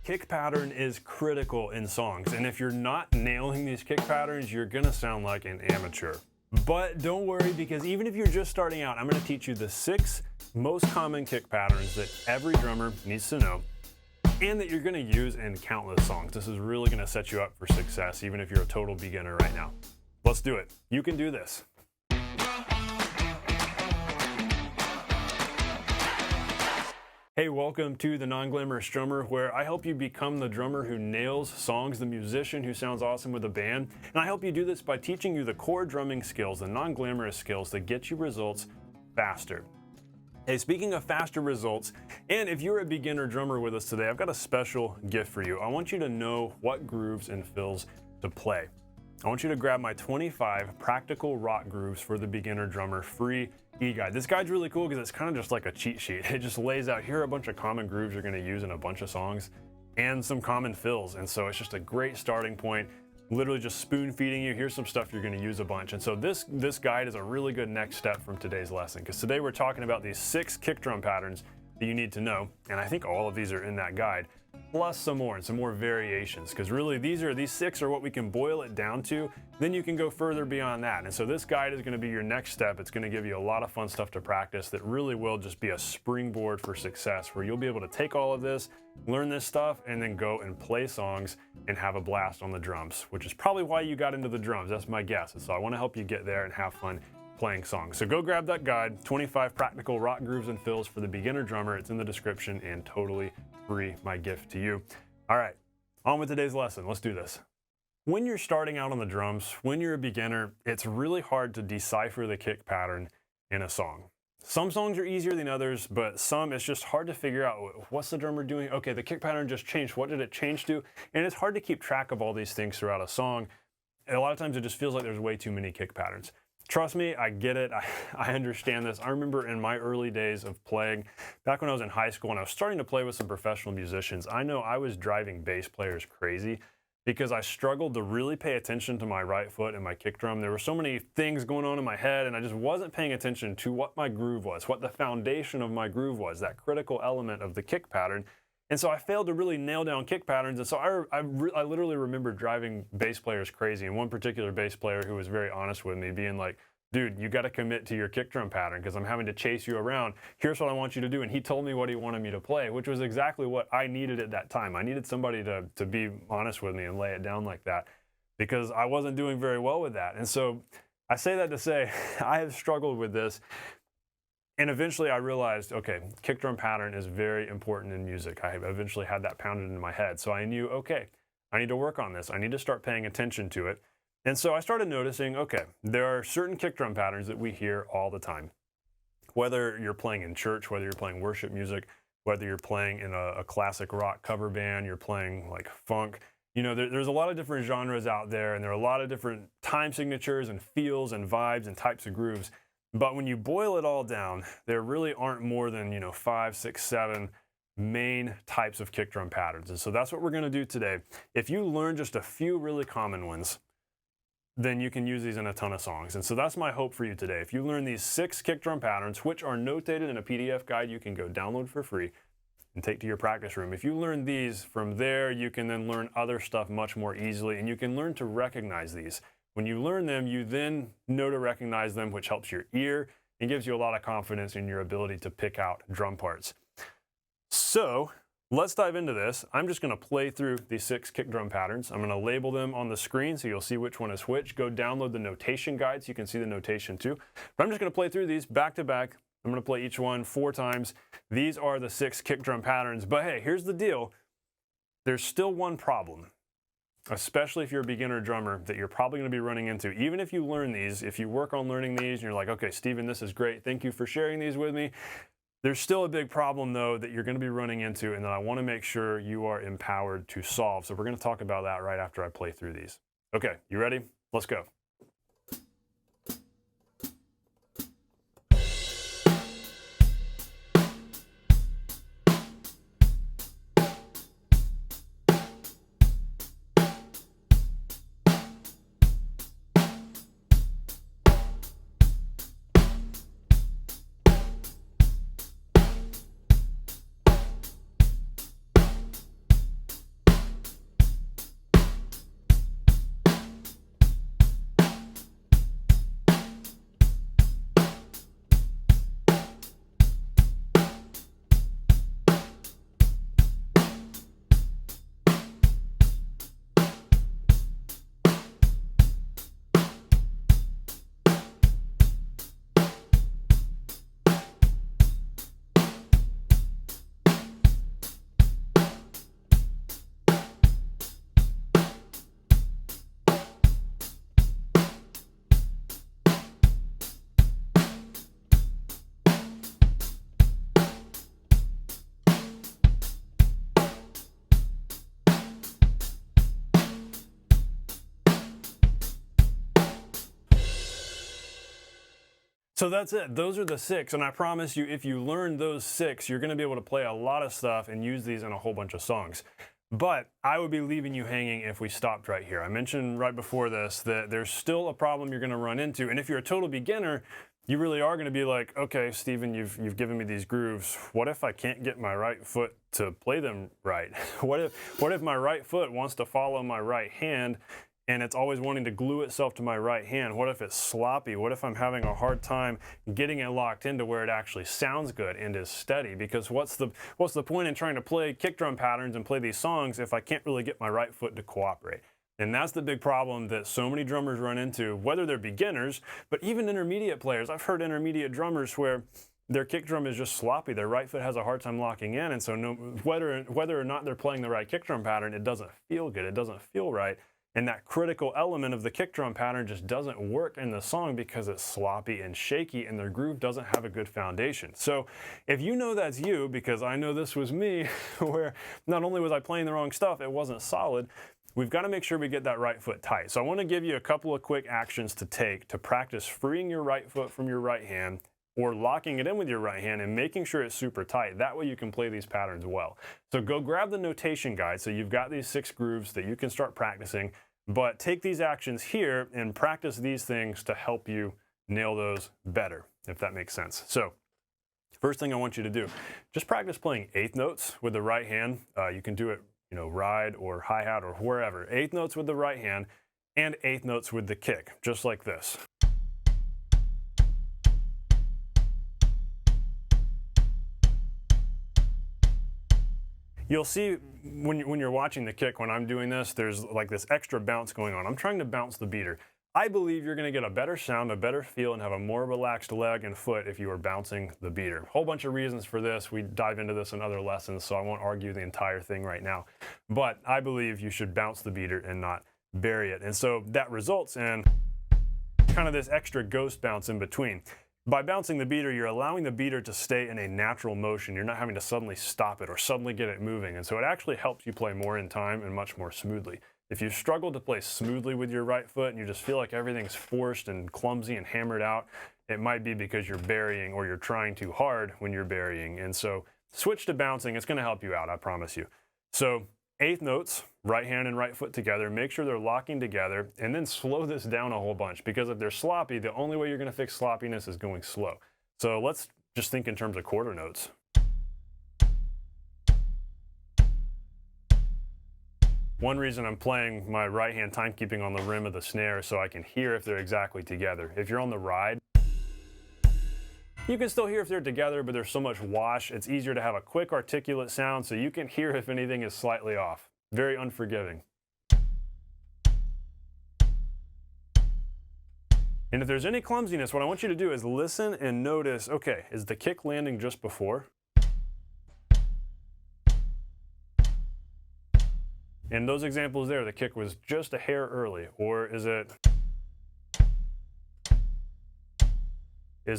kick pattern is critical in songs, and if you're not nailing these kick patterns, you're gonna sound like an amateur. But don't worry, because even if you're just starting out, I'm gonna teach you the 6 most common kick patterns that every drummer needs to know and that you're gonna use in countless songs. This is really gonna set you up for success, even if you're a total beginner right now. Let's do it. You can do this. Hey, welcome to The Non-Glamorous Drummer, where I help you become the drummer who nails songs, the musician who sounds awesome with a band. And I help you do this by teaching you the core drumming skills, the non-glamorous skills that get you results faster. Hey, speaking of faster results, and if you're a beginner drummer with us today, I've got a special gift for you. I want you to know what grooves and fills to play. I want you to grab my 25 practical rock grooves for the beginner drummer free e-guide. This guide's really cool because it's kind of just like a cheat sheet. It just lays out, here are a bunch of common grooves you're going to use in a bunch of songs and some common fills. And so it's just a great starting point, literally just spoon feeding you. Here's some stuff you're going to use a bunch. And so this guide is a really good next step from today's lesson, because today we're talking about these 6 kick drum patterns that you need to know. And I think all of these are in that guide, plus some more and some more variations, because really these 6 are what we can boil it down to. Then you can go further beyond that. And so this guide is going to be your next step. It's going to give you a lot of fun stuff to practice that really will just be a springboard for success, where you'll be able to take all of this, learn this stuff, and then go and play songs and have a blast on the drums, which is probably why you got into the drums. That's my guess. And so I want to help you get there and have fun playing songs. So go grab that guide, 25 practical rock grooves and fills for the beginner drummer. It's in the description and totally free, my gift to you. All right, on with today's lesson. Let's do this. When you're starting out on the drums, when you're a beginner, it's really hard to decipher the kick pattern in a song. Some songs are easier than others, but some it's just hard to figure out, what's the drummer doing? Okay, the kick pattern just changed. What did it change to? And it's hard to keep track of all these things throughout a song. And a lot of times it just feels like there's way too many kick patterns. Trust me, I get it. I understand this. I remember in my early days of playing, back when I was in high school and I was starting to play with some professional musicians, I know I was driving bass players crazy because I struggled to really pay attention to my right foot and my kick drum. There were so many things going on in my head, and I just wasn't paying attention to what my groove was, what the foundation of my groove was, that critical element of the kick pattern. And so I failed to really nail down kick patterns. And so I literally remember driving bass players crazy. And one particular bass player who was very honest with me, being like, dude, you got to commit to your kick drum pattern because I'm having to chase you around. Here's what I want you to do. And he told me what he wanted me to play, which was exactly what I needed at that time. I needed somebody to be honest with me and lay it down like that, because I wasn't doing very well with that. And so I say that to say I have struggled with this. And eventually I realized, okay, kick drum pattern is very important in music. I eventually had that pounded into my head. So I knew, okay, I need to work on this. I need to start paying attention to it. And so I started noticing, okay, there are certain kick drum patterns that we hear all the time. Whether you're playing in church, whether you're playing worship music, whether you're playing in a classic rock cover band, you're playing like funk, you know, there's a lot of different genres out there, and there are a lot of different time signatures and feels and vibes and types of grooves. But when you boil it all down, there really aren't more than, 5, 6, 7 main types of kick drum patterns. And so that's what we're going to do today. If you learn just a few really common ones, then you can use these in a ton of songs. And so that's my hope for you today. If you learn these 6 kick drum patterns, which are notated in a PDF guide you can go download for free and take to your practice room. If you learn these, from there you can then learn other stuff much more easily, and you can learn to recognize these. When you learn them, you then know to recognize them, which helps your ear and gives you a lot of confidence in your ability to pick out drum parts. So let's dive into this. I'm just going to play through these 6 kick drum patterns. I'm going to label them on the screen so you'll see which one is which. Go download the notation guide so you can see the notation too. But I'm just going to play through these back to back. I'm going to play each one 4 times. These are the 6 kick drum patterns. But hey, here's the deal. There's still one problem, especially if you're a beginner drummer, that you're probably going to be running into. Even if you learn these, if you work on learning these and you're like, okay, Stephen, this is great. Thank you for sharing these with me. There's still a big problem, though, that you're going to be running into, and that I want to make sure you are empowered to solve. So we're going to talk about that right after I play through these. Okay, you ready? Let's go. So that's it. Those are the 6. And I promise you, if you learn those 6, you're going to be able to play a lot of stuff and use these in a whole bunch of songs. But I would be leaving you hanging if we stopped right here. I mentioned right before this that there's still a problem you're going to run into. And if you're a total beginner, you really are going to be like, okay, Stephen, you've given me these grooves. What if I can't get my right foot to play them right? What if my right foot wants to follow my right hand and it's always wanting to glue itself to my right hand? What if it's sloppy? What if I'm having a hard time getting it locked into where it actually sounds good and is steady? Because what's the point in trying to play kick drum patterns and play these songs if I can't really get my right foot to cooperate? And that's the big problem that so many drummers run into, whether they're beginners, but even intermediate players. I've heard intermediate drummers where their kick drum is just sloppy. Their right foot has a hard time locking in, and so whether or not they're playing the right kick drum pattern, it doesn't feel good. It doesn't feel right. And that critical element of the kick drum pattern just doesn't work in the song because it's sloppy and shaky and their groove doesn't have a good foundation. So if you know that's you, because I know this was me, where not only was I playing the wrong stuff, it wasn't solid, we've got to make sure we get that right foot tight. So I want to give you a couple of quick actions to take to practice freeing your right foot from your right hand or locking it in with your right hand and making sure it's super tight. That way you can play these patterns well. So go grab the notation guide. So you've got these 6 grooves that you can start practicing, but take these actions here and practice these things to help you nail those better, if that makes sense. So first thing I want you to do, just practice playing 8th notes with the right hand. You can do it, ride or hi-hat or wherever. 8th notes with the right hand and 8th notes with the kick, just like this. You'll see when you're watching the kick, when I'm doing this, there's like this extra bounce going on. I'm trying to bounce the beater. I believe you're going to get a better sound, a better feel, and have a more relaxed leg and foot if you are bouncing the beater. Whole bunch of reasons for this. We dive into this in other lessons, so I won't argue the entire thing right now. But I believe you should bounce the beater and not bury it. And so that results in kind of this extra ghost bounce in between. By bouncing the beater, you're allowing the beater to stay in a natural motion. You're not having to suddenly stop it or suddenly get it moving. And so it actually helps you play more in time and much more smoothly. If you struggle to play smoothly with your right foot and you just feel like everything's forced and clumsy and hammered out, it might be because you're burying or you're trying too hard when you're burying. And so switch to bouncing. It's going to help you out, I promise you. So 8th notes, right hand and right foot together, make sure they're locking together, and then slow this down a whole bunch, because if they're sloppy, the only way you're going to fix sloppiness is going slow. So let's just think in terms of quarter notes. One reason I'm playing my right hand timekeeping on the rim of the snare is so I can hear if they're exactly together. If you're on the ride, you can still hear if they're together, but there's so much wash, it's easier to have a quick articulate sound so you can hear if anything is slightly off. Very unforgiving. And if there's any clumsiness, what I want you to do is listen and notice, okay, is the kick landing just before? In those examples there, the kick was just a hair early, or is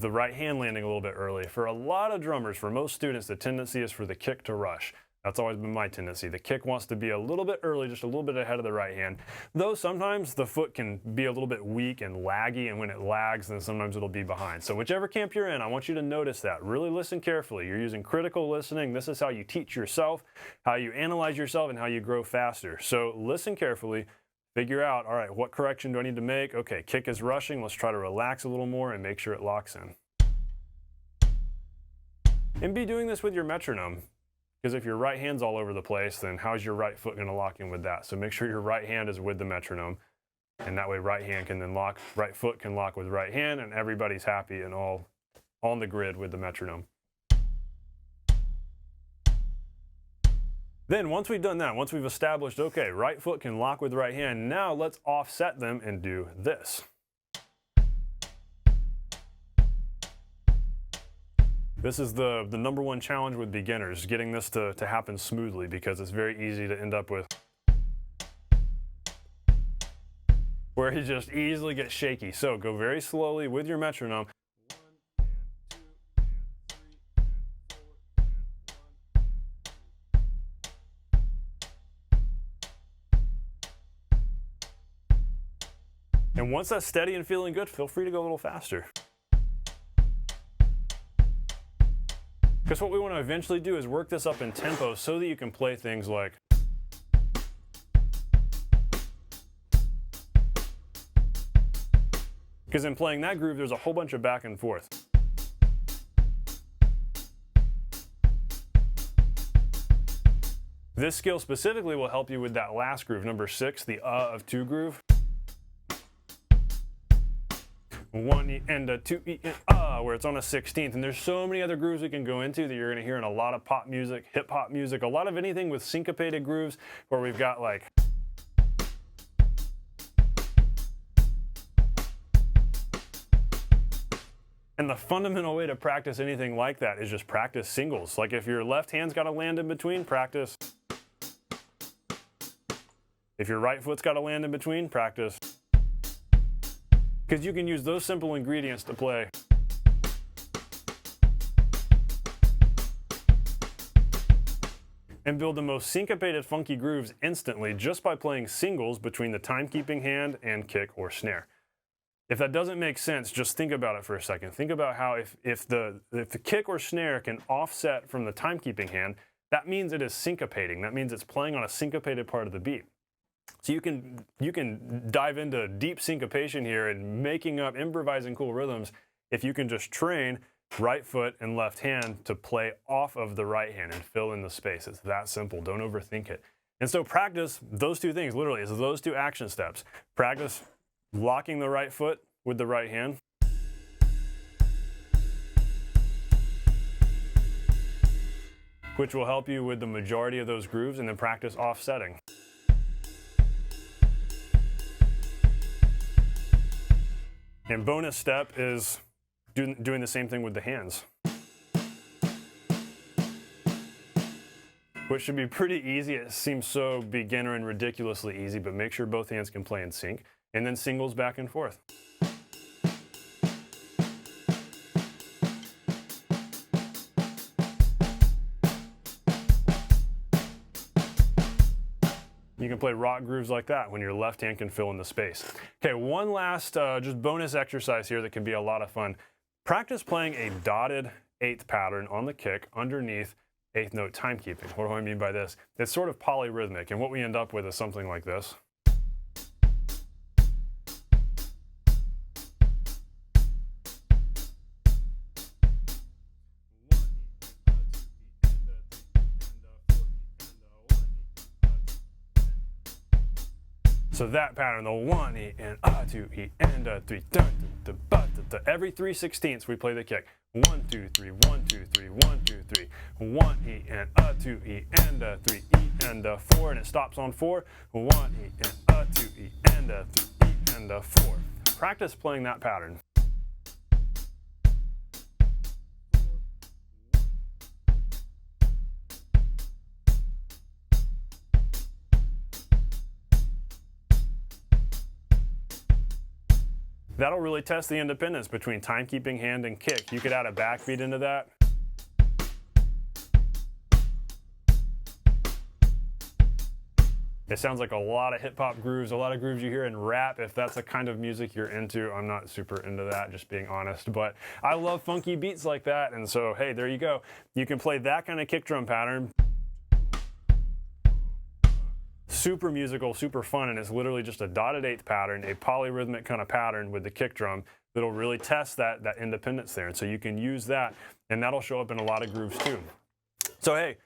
the right hand landing a little bit early? For a lot of drummers, for most students, the tendency is for the kick to rush. That's always been my tendency. The kick wants to be a little bit early, just a little bit ahead of the right hand. Though sometimes the foot can be a little bit weak and laggy, and when it lags, then sometimes it'll be behind. So whichever camp you're in, I want you to notice that. Really listen carefully. You're using critical listening. This is how you teach yourself, how you analyze yourself, and how you grow faster. So listen carefully. Figure out, all right, what correction do I need to make? Okay, kick is rushing. Let's try to relax a little more and make sure it locks in. And be doing this with your metronome. Because if your right hand's all over the place, then how's your right foot going to lock in with that? So make sure your right hand is with the metronome. And that way right hand can then lock, right foot can lock with right hand, and everybody's happy and all on the grid with the metronome. Then once we've done that, once we've established, okay, right foot can lock with right hand, now let's offset them and do this. This is the number one challenge with beginners, getting this to happen smoothly, because it's very easy to end up with where you just easily get shaky. So go very slowly with your metronome. And once that's steady and feeling good, feel free to go a little faster. Because what we want to eventually do is work this up in tempo so that you can play things like. Because in playing that groove, there's a whole bunch of back and forth. This skill specifically will help you with that last groove, number 6, the of 2 groove. 1 E and a 2 E and where it's on a 16th. And there's so many other grooves we can go into that you're going to hear in a lot of pop music, hip hop music, a lot of anything with syncopated grooves where we've got like. And the fundamental way to practice anything like that is just practice singles. Like if your left hand's got to land in between, practice. If your right foot's got to land in between, practice. Because you can use those simple ingredients to play. And build the most syncopated funky grooves instantly just by playing singles between the timekeeping hand and kick or snare. If that doesn't make sense, just think about it for a second. Think about how if the kick or snare can offset from the timekeeping hand, that means it is syncopating. That means it's playing on a syncopated part of the beat. So you can dive into deep syncopation here and making up, improvising cool rhythms if you can just train right foot and left hand to play off of the right hand and fill in the space. It's that simple. Don't overthink it. And so practice those two things, literally. It's those two action steps. Practice locking the right foot with the right hand. Which will help you with the majority of those grooves, and then practice offsetting. And bonus step is doing the same thing with the hands. Which should be pretty easy. It seems so beginner and ridiculously easy, but make sure both hands can play in sync. And then singles back and forth. You can play rock grooves like that when your left hand can fill in the space. Okay, one last just bonus exercise here that can be a lot of fun. Practice playing a dotted 8th pattern on the kick underneath 8th note timekeeping. What do I mean by this? It's sort of polyrhythmic, and what we end up with is something like this. So that pattern, the 1 E and a 2 E and a 3, dun, dun, dun, dun, every 3/16 we play the kick. 1 2 3 1 2 3 1 2 3 1 E and a 2 E and a 3 E and a 4, and it stops on 4. 1 E and a 2 E and a 3 E and a 4. Practice playing that pattern. That'll really test the independence between timekeeping hand and kick. You could add a backbeat into that. It sounds like a lot of hip hop grooves, a lot of grooves you hear in rap. If that's the kind of music you're into, I'm not super into that, just being honest. But I love funky beats like that. And so, hey, there you go. You can play that kind of kick drum pattern. Super musical, super fun, and it's literally just a dotted 8th pattern, a polyrhythmic kind of pattern with the kick drum that'll really test that independence there. And so you can use that, and that'll show up in a lot of grooves too. So hey,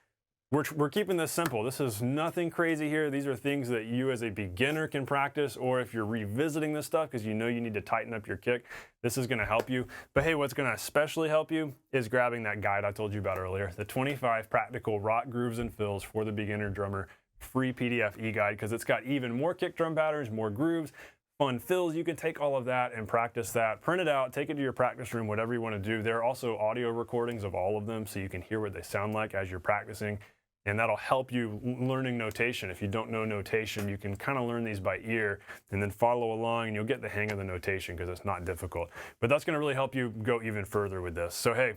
we're keeping this simple. This is nothing crazy here. These are things that you as a beginner can practice, or if you're revisiting this stuff because you know you need to tighten up your kick, this is going to help you. But hey, what's going to especially help you is grabbing that guide I told you about earlier, the 25 practical rock grooves and fills for the beginner drummer free PDF e-guide, because it's got even more kick drum patterns, more grooves, fun fills. You can take all of that and practice that, print it out, take it to your practice room, whatever you want to do. There are also audio recordings of all of them so you can hear what they sound like as you're practicing, and that'll help you learning notation. If you don't know notation, you can kind of learn these by ear and then follow along, and you'll get the hang of the notation because it's not difficult. But that's going to really help you go even further with this. So hey,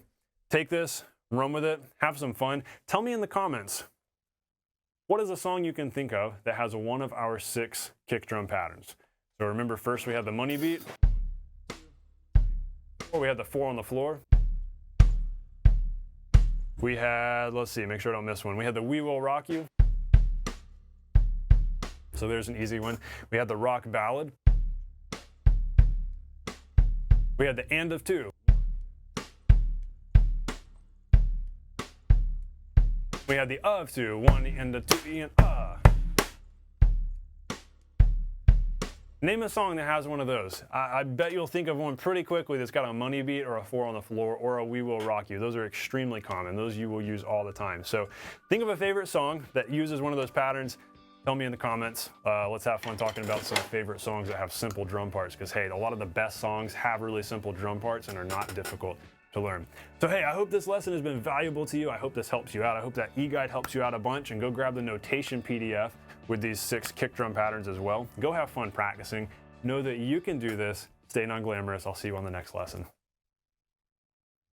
take this, run with it, have some fun. Tell me in the comments, what is a song you can think of that has one of our 6 kick drum patterns? So remember, first we had the money beat, or we had the 4 on the floor, We had, let's see, make sure I don't miss one. We had the We Will Rock You. So there's an easy one. We had the Rock Ballad. We had the And of Two. We had the Of Two, one and a two and Name a song that has one of those. I bet you'll think of one pretty quickly that's got a money beat or a four on the floor or a We Will Rock You. Those are extremely common. Those you will use all the time. So think of a favorite song that uses one of those patterns. Tell me in the comments. Let's have fun talking about some favorite songs that have simple drum parts, because hey, a lot of the best songs have really simple drum parts and are not difficult to learn. So hey, I hope this lesson has been valuable to you. I hope this helps you out. I hope that e-guide helps you out a bunch, and go grab the notation PDF with these 6 kick drum patterns as well. Go have fun practicing. Know that you can do this. Stay non-glamorous. I'll see you on the next lesson.